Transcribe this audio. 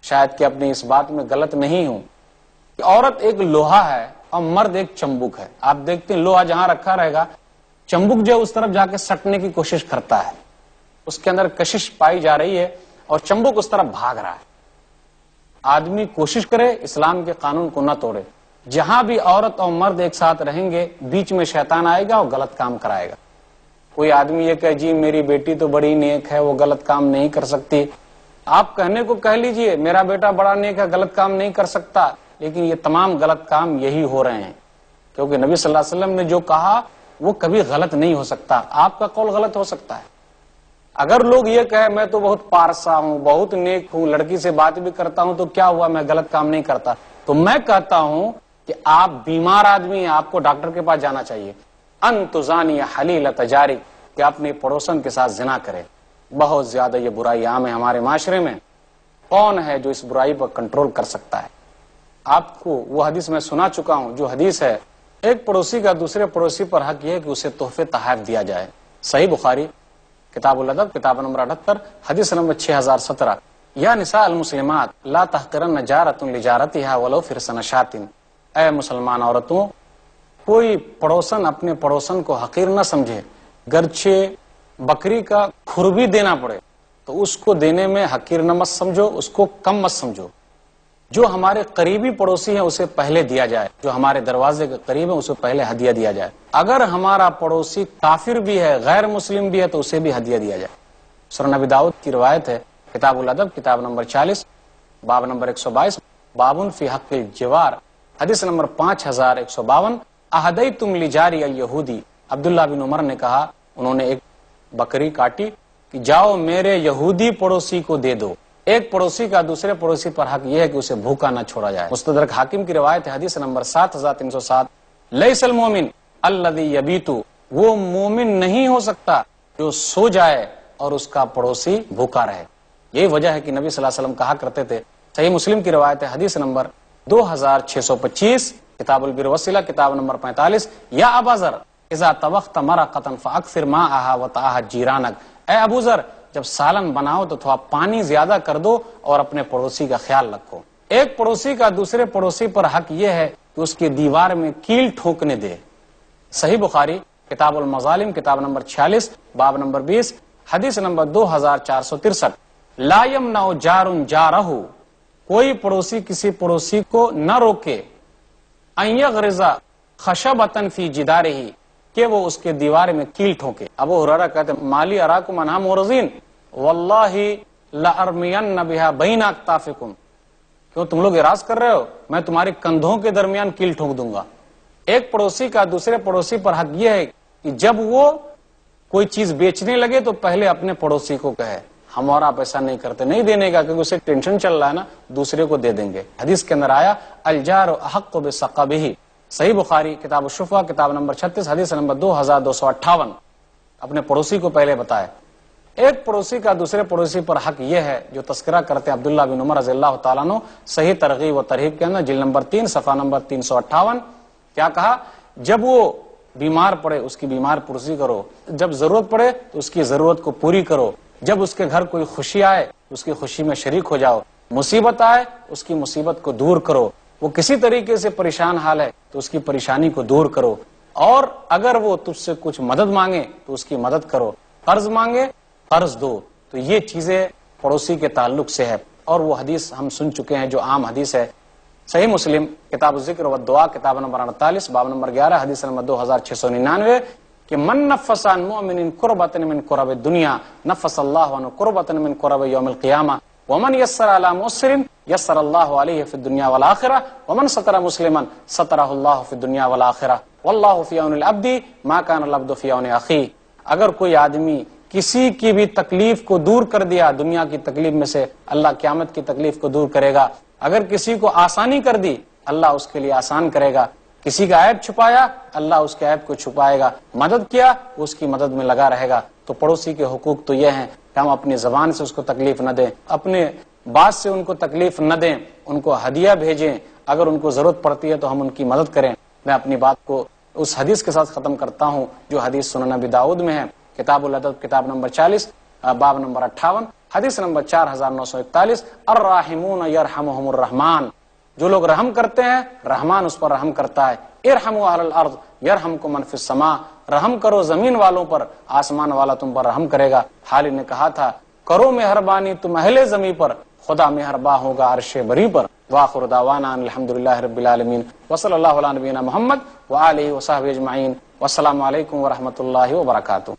شاید کہ اپنی اس بات میں غلط نہیں ہوں کہ عورت ایک لوہا ہے اور مرد ایک چمبک ہے. آپ دیکھتے ہیں لوہا جہاں رکھا رہے گا چمبک جو اس طرف جا کے سٹنے کی کوشش کرتا ہے, اس کے اندر کشش پائی جا رہی ہے اور چمبک اس طرف بھاگ رہا ہے. آدمی کوشش کرے اسلام کے قانون کو نہ توڑے. جہاں بھی عورت اور مرد ایک ساتھ رہیں گے بیچ میں شیطان آئے گا اور غلط کام کرائے گا. کوئی آدمی یہ کہ جی میری بیٹی تو بڑی نیک ہے وہ غلط کام نہیں کر سکتی, آپ کہنے کو کہہ لیجئے میرا بیٹا بڑا نیک ہے غلط کام نہیں کر سکتا, لیکن یہ تمام غلط کام یہی ہو رہے ہیں کیونکہ نبی صلی اللہ علیہ وسلم نے جو کہا وہ کبھی غلط نہیں ہو سکتا. آپ کا قول غلط ہو سکتا ہے. اگر لوگ یہ کہے میں تو بہت پارسا ہوں, بہت نیک ہوں, لڑکی سے بات بھی کرتا ہوں تو کیا ہوا میں غلط کام نہیں کرتا, تو میں کہتا ہوں کہ آپ بیمار آدمی ہیں, آپ کو ڈاکٹر کے پاس جانا چاہیے. ان تزانی حلیلۃ جاری, کہ اپنے پڑوسن کے ساتھ زنا کرے. بہت زیادہ یہ برائی عام ہے ہمارے معاشرے میں. کون ہے جو اس برائی پر کنٹرول کر سکتا ہے؟ آپ کو وہ حدیث میں سنا چکا ہوں جو حدیث ہے ایک پڑوسی کا دوسرے پڑوسی پر حق یہ ہے کہ اسے تحفے تحائف دیا جائے. صحیح بخاری کتاب الادب کتاب نمبر 78 حدیث نمبر 6017. یا نساء المسلمات لا تحقرن جارۃ لجارتها ولو فرسن شاۃ, اے مسلمان عورتوں کوئی پڑوسن اپنے پڑوسن کو حقیر نہ سمجھے, گرچہ بکری کا کھر بھی دینا پڑے تو اس کو دینے میں حقیر نہ مت سمجھو, اس کو کم مت سمجھو. جو ہمارے قریبی پڑوسی ہیں اسے پہلے دیا جائے, جو ہمارے دروازے کے قریب ہیں اسے پہلے ہدیہ دیا جائے. اگر ہمارا پڑوسی کافر بھی ہے غیر مسلم بھی ہے تو اسے بھی ہدیہ دیا جائے. سنن ابی داؤد کی روایت ہے کتاب الادب کتاب نمبر 40 باب نمبر 122 بابن فی حق الجوار حدیث نمبر 5152. اہدیتم لجاری الیہودی, عبداللہ بن عمر نے کہا انہوں نے ایک بکری کاٹی کہ جاؤ میرے یہودی پڑوسی کو دے دو. ایک پڑوسی کا دوسرے پڑوسی پر حق یہ ہے کہ اسے بھوکا نہ چھوڑا جائے. مستدرک حاکم کی روایت ہے حدیث نمبر 7307. لیس المومن الذی یبیت, وہ مومن نہیں ہو سکتا جو سو جائے اور اس کا پڑوسی بھوکا رہے. یہی وجہ ہے کہ نبی صلی اللہ علیہ وسلم کہا کرتے تھے, صحیح مسلم کی روایت ہے حدیث نمبر 2625 کتاب البر والصلہ کتاب نمبر 45. یا ابا ذر اذا طبخت مرقۃ فاکثر ماءها وطعها جیرانک, اے ابو ذر جب سالن بناؤ تو تھوڑا پانی زیادہ کر دو اور اپنے پڑوسی کا خیال رکھو. ایک پڑوسی کا دوسرے پڑوسی پر حق یہ ہے کہ اس کی دیوار میں کیل ٹھوکنے دے. صحیح بخاری کتاب المظالم کتاب نمبر 46 باب نمبر 20 حدیث نمبر 2463. لا یمنع جار جارہ, کوئی پڑوسی کسی پڑوسی کو نہ روکے ان یغرز خشبۃ فی جدارہ, کہ وہ اس کے دیوار میں کیل ٹھوکے. ابو ہریرہ کہتے ہیں مالی اراکم انہا مورزین واللہ لارمین بہا بین اکتافکم, کیوں تم لوگ اعراض کر رہے ہو, میں تمہارے کندھوں کے درمیان کیل ٹھوک دوں گا. ایک پڑوسی کا دوسرے پڑوسی پر حق یہ ہے کہ جب وہ کوئی چیز بیچنے لگے تو پہلے اپنے پڑوسی کو کہے ہمارا پیسہ نہیں کرتے, نہیں دینے کا کیونکہ اسے ٹینشن چل رہا ہے نا, دوسرے کو دے دیں گے. حدیث کے اندر آیا الجار احق بسقبہ, صحیح بخاری کتاب الشفا کتاب نمبر 36 حدیث نمبر 2258. اپنے پڑوسی کو پہلے بتائے. ایک پڑوسی کا دوسرے پڑوسی پر حق یہ ہے جو تذکرہ کرتے ہیں عبداللہ بن عمر رضی اللہ تعالیٰ عنہ صحیح ترغیب و ترہیب کے اندر جلد نمبر 3 صفحہ نمبر 358. کیا کہا, جب وہ بیمار پڑے اس کی بیمار پرسی کرو, جب ضرورت پڑے تو اس کی ضرورت کو پوری کرو, جب اس کے گھر کوئی خوشی آئے اس کی خوشی میں شریک ہو جاؤ, مصیبت آئے اس کی مصیبت کو دور کرو, وہ کسی طریقے سے پریشان حال ہے تو اس کی پریشانی کو دور کرو, اور اگر وہ تجھ سے کچھ مدد مانگے تو اس کی مدد کرو, قرض مانگے قرض دو. تو یہ چیزیں پڑوسی کے تعلق سے ہے. اور وہ حدیث ہم سن چکے ہیں جو عام حدیث ہے, صحیح مسلم کتاب الذکر والدعاء کتاب نمبر 48 باب نمبر 11 حدیث نمبر 2699 کہ من نفس عن مؤمن کربۃ من کرب الدنیا نفس اللہ عنہ کربۃ من کرب یوم القیامہ ومن یسر علی معسر یسر اللہ علیہ فی الدنیا والآخرہ ومن ستر مسلما سترہ اللہ فی الدنیا والآخرہ واللہ فی عون العبد ما کان العبد فی عون اخیہ. اگر کوئی آدمی کسی کی بھی تکلیف کو دور کر دیا دنیا کی تکلیف میں سے, اللہ قیامت کی تکلیف کو دور کرے گا. اگر کسی کو آسانی کر دی اللہ اس کے لیے آسان کرے گا. کسی کا عیب چھپایا اللہ اس کے عیب کو چھپائے گا. مدد کیا اس کی مدد میں لگا رہے گا. تو پڑوسی کے حقوق تو یہ ہیں کہ ہم اپنی زبان سے اس کو تکلیف نہ دیں, اپنے بات سے ان کو تکلیف نہ دیں, ان کو ہدیہ بھیجیں, اگر ان کو ضرورت پڑتی ہے تو ہم ان کی مدد کریں. میں اپنی بات کو اس حدیث کے ساتھ ختم کرتا ہوں جو حدیث سنن ابی داؤد میں ہے کتاب الادب کتاب نمبر 40 باب نمبر 58 حدیث نمبر 4941 الراحمون یرحمہم الرحمن، جو لوگ رحم کرتے ہیں رحمان اس پر رحم کرتا ہے. ارحموا اہل الارض یرحمکم من فی السماء، رحم کرو زمین والوں پر آسمان والا تم پر رحم کرے گا. حالی نے کہا تھا کرو مہربانی تم اہل زمین پر، خدا مہرباں ہوگا عرش بری پر. وآخر دعوانا الحمدللہ رب العالمین وصلی اللہ علی نبینا محمد وآلہ وصحبہ اجمعین والسلام علیکم ورحمۃ اللہ وبرکاتہ.